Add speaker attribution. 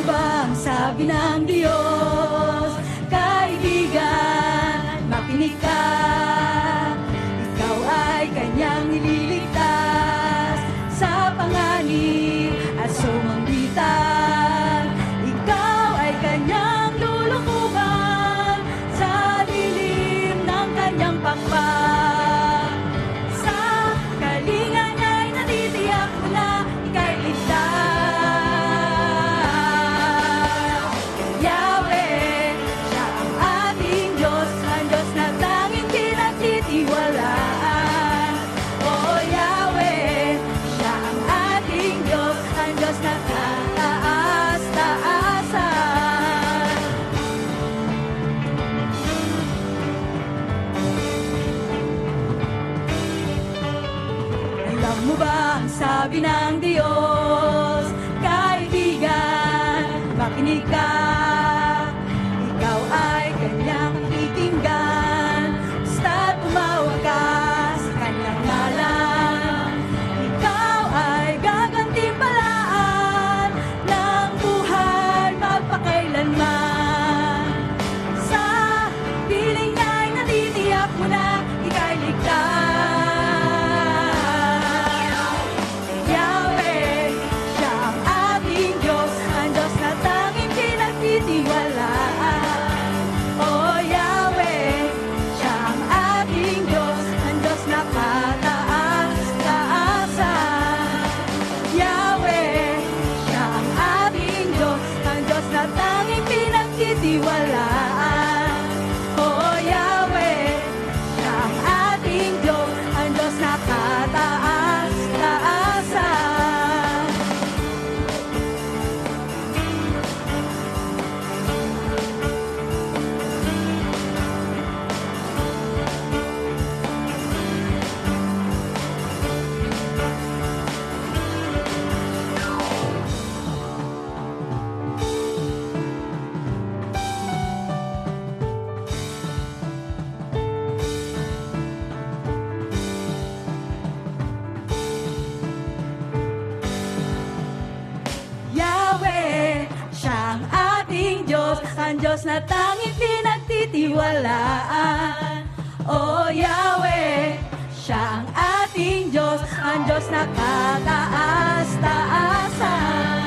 Speaker 1: ba ang sabi ng Diyos? Kaibigan, makinig ka. Ikaw ay kanyang nililigtas sa panganib at sumambitan. Ikaw ay kanyang lulukuban sa dilim ng kanyang pakpak. Sa kalingan ay natitiyak mo na ika'y ligtas. Yahweh, siya ang ating Diyos, ang Diyos na tanging pinagtitiwalaan. O Yahweh, siya ang ating Diyos, ang Diyos na kataas-taasan. Alam mo ba ang sabi ng Diyos? Kaibigan, makinig ka. Ikaw ay kanyang titinggan, basta't tumawag ka sa kanyang ngalan. Ikaw ay gagantimpalaan ng buhay magpakailanman. Sa piling niya'y natitiyak mo na ika'y ligtas. Yahweh, siya ang ating Diyos, ang Diyos na tanging pinagtitiwalaan. O Yahweh, siya ang ating Diyos, ang Diyos na kataas-taasan. Yahweh, siya ang ating Diyos, ang Diyos na tanging pinagtitiwalaan. O Yahweh, siya ang ating Diyos, ang Diyos na kataas-taasan. Yahweh, siya ang ating Diyos, ang Diyos na tanging pinagtitiwalaan. O Yahweh, siya ang ating Diyos, ang Diyos na kataas-taasan.